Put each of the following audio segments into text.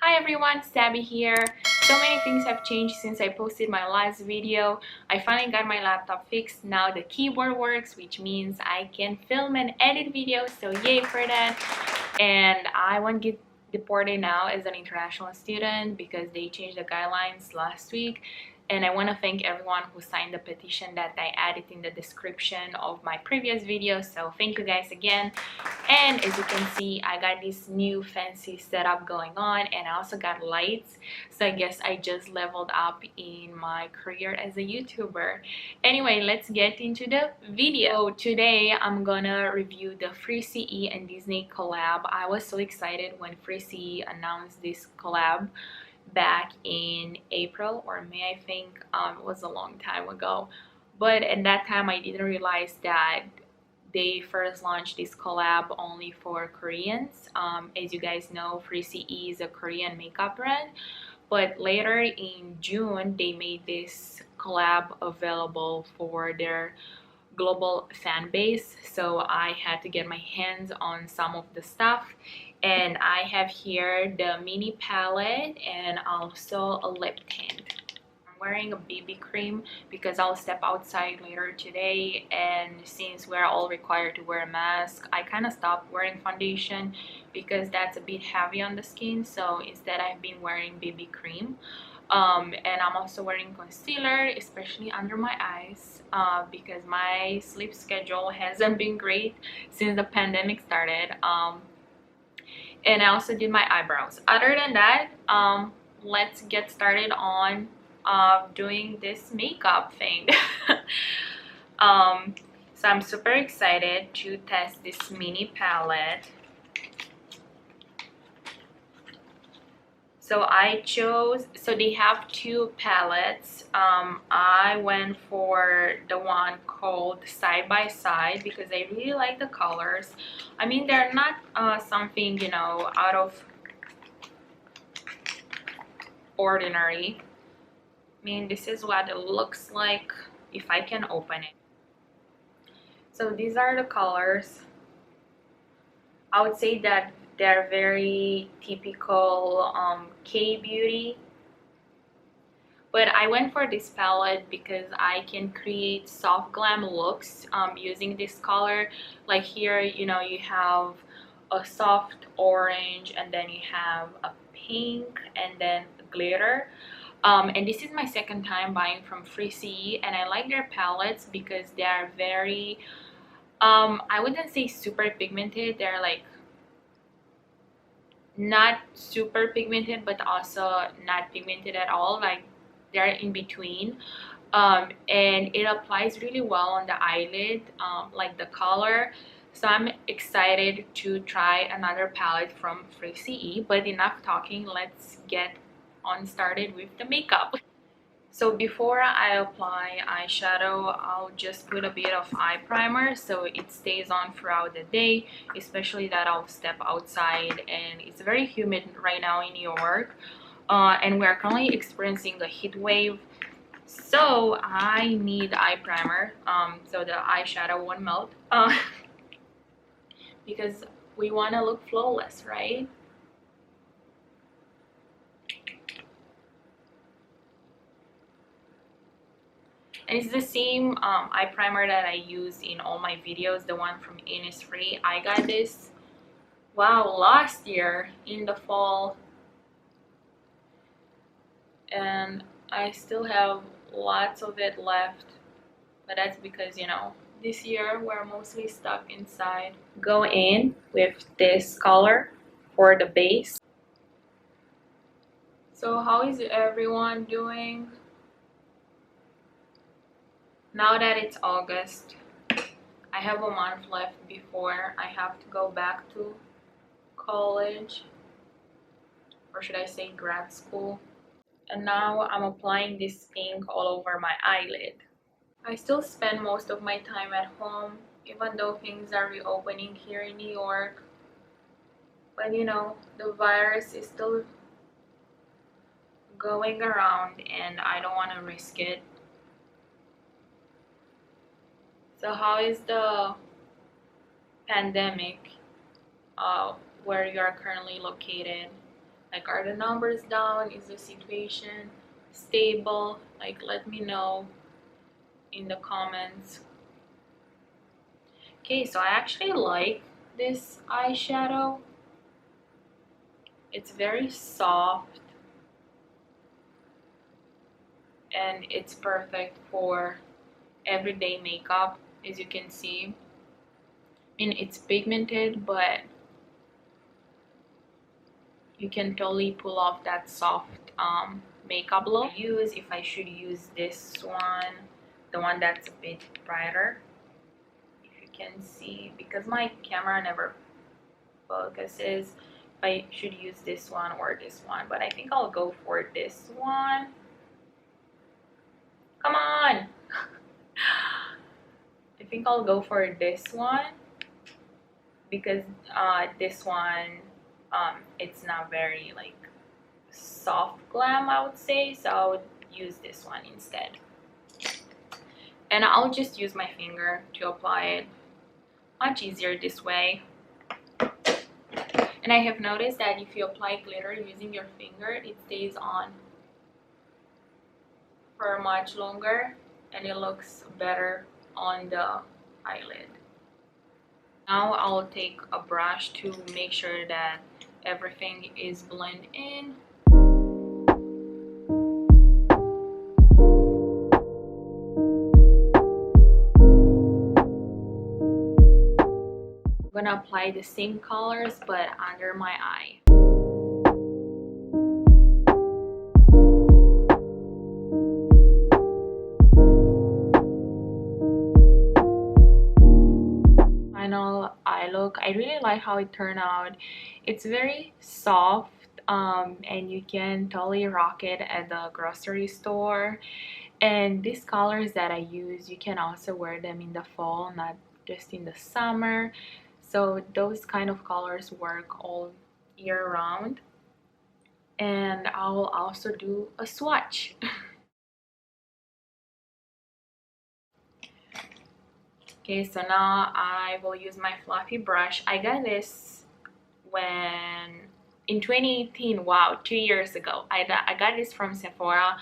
Hi everyone, Sabi here. So many things have changed since I posted my last video. I finally got my laptop fixed. Now the keyboard works, which means I can film and edit videos, so yay for that. And I won't get deported now as an international student because they changed the guidelines last week. And I want to thank everyone who signed the petition that I added in the description of my previous video. So thank you guys again. And as you can see, I got this new fancy setup going on, and I also got lights. So I guess I just leveled up in my career as a YouTuber. Anyway, let's get into the video. So today I'm gonna review the Free CE and Disney collab. I was so excited when Free CE announced this collab back in April or May, I think. It was a long time ago, but at that time I didn't realize that they first launched this collab only for Koreans. As you guys know, Free CE is a Korean makeup brand, but later in June they made this collab available for their global fan base. So I had to get my hands on some of the stuff, and I have here the mini palette and also a lip tint. I'm wearing a BB cream because I'll step outside later today, and since we're all required to wear a mask, I kind of stopped wearing foundation because that's a bit heavy on the skin. So instead I've been wearing BB cream. And I'm also wearing concealer, especially under my eyes, because my sleep schedule hasn't been great since the pandemic started. And I also did my eyebrows. Other than that, let's get started on doing this makeup thing. So I'm super excited to test this mini palette. So I chose, so they have two palettes. I went for the one called Side by Side because I really like the colors. I mean, they're not something, you know, out of ordinary. I mean, this is what it looks like if I can open it. So these are the colors. I would say that they're very typical K-beauty, but I went for this palette because I can create soft glam looks using this color. Like here, you know, you have a soft orange, and then you have a pink, and then glitter. And this is my second time buying from Free CE, and I like their palettes because they are very I wouldn't say super pigmented. They're like not super pigmented but also not pigmented at all, like they're in between. And it applies really well on the eyelid, like the color. So I'm excited to try another palette from Free CE, but enough talking, let's get on started with the makeup. So before I apply eyeshadow, I'll just put a bit of eye primer so it stays on throughout the day, especially that I'll step outside and it's very humid right now in New York. And we're currently experiencing a heat wave. So I need eye primer so the eyeshadow won't melt because we want to look flawless, right? And it's the same eye primer that I use in all my videos, the one from Innisfree. I got this, wow, last year in the fall, and I still have lots of it left, but that's because, you know, this year we're mostly stuck inside. Go in with this color for the base. So how is everyone doing? Now that it's August, I have a month left before I have to go back to college, or should I say grad school. And now I'm applying this pink all over my eyelid. I still spend most of my time at home, even though things are reopening here in New York. But you know, the virus is still going around and I don't want to risk it. So how is the pandemic where you are currently located? Like, are the numbers down? Is the situation stable? Like, let me know in the comments. Okay, so I actually like this eyeshadow. It's very soft and it's perfect for everyday makeup, as you can see. I mean, it's pigmented, but you can totally pull off that soft makeup look. If I should use this one, the one that's a bit brighter, if you can see, because my camera never focuses, if I should use this one or this one, but I think I'll go for this one. Come on. I think I'll go for this one because this one it's not very like soft glam, I would say, so I would use this one instead. And I'll just use my finger to apply it. Much easier this way. And I have noticed that if you apply glitter using your finger, it stays on for much longer and it looks better on the eyelid. Now I'll take a brush to make sure that everything is blended in. I'm gonna apply the same colors but under my eye. Final eye look. I really like how it turned out. It's very soft and you can totally rock it at the grocery store. And these colors that I use, you can also wear them in the fall, not just in the summer. So those kind of colors work all year round. And I'll also do a swatch. Okay, so now I will use my fluffy brush. I got this when in 2018, wow, 2 years ago. I got this from Sephora.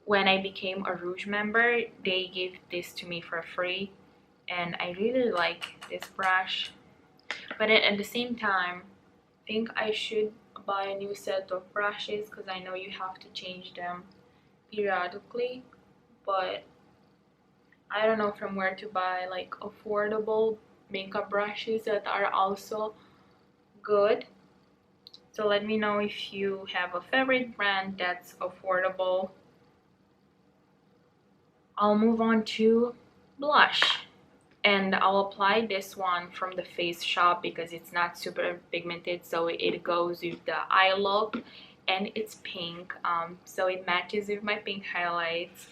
When I became a Rouge member, they gave this to me for free, and I really like this brush. But at the same time, I think I should buy a new set of brushes because I know you have to change them periodically, but I don't know from where to buy like affordable makeup brushes that are also good. So let me know if you have a favorite brand that's affordable. I'll move on to blush, and I'll apply this one from the Face Shop because it's not super pigmented, so it goes with the eye look, and it's pink, so it matches with my pink highlights.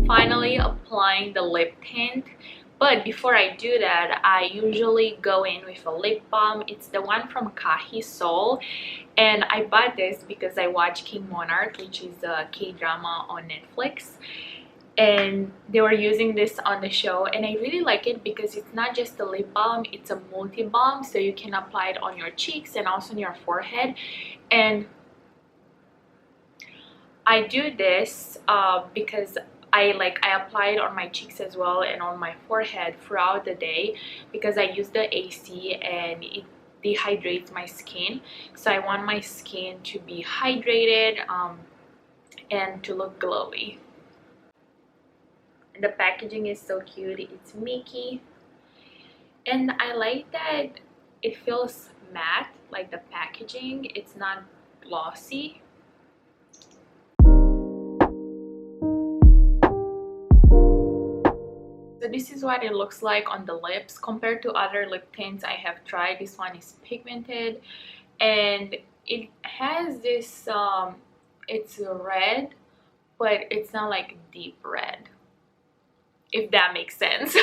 Finally applying the lip tint. But before I do that, I usually go in with a lip balm. It's the one from Kahi Soul, and I bought this because I watched King Monarch, which is a K-drama on Netflix, and they were using this on the show, and I really like it because it's not just a lip balm, it's a multi-balm, so you can apply it on your cheeks and also on your forehead. And I do this because I apply it on my cheeks as well and on my forehead throughout the day because I use the AC and it dehydrates my skin. So I want my skin to be hydrated and to look glowy. The packaging is so cute. It's Mickey, and I like that it feels matte, like the packaging. It's not glossy. So this is what it looks like on the lips. Compared to other lip tints I have tried, this one is pigmented and it has this it's red, but it's not like deep red, if that makes sense.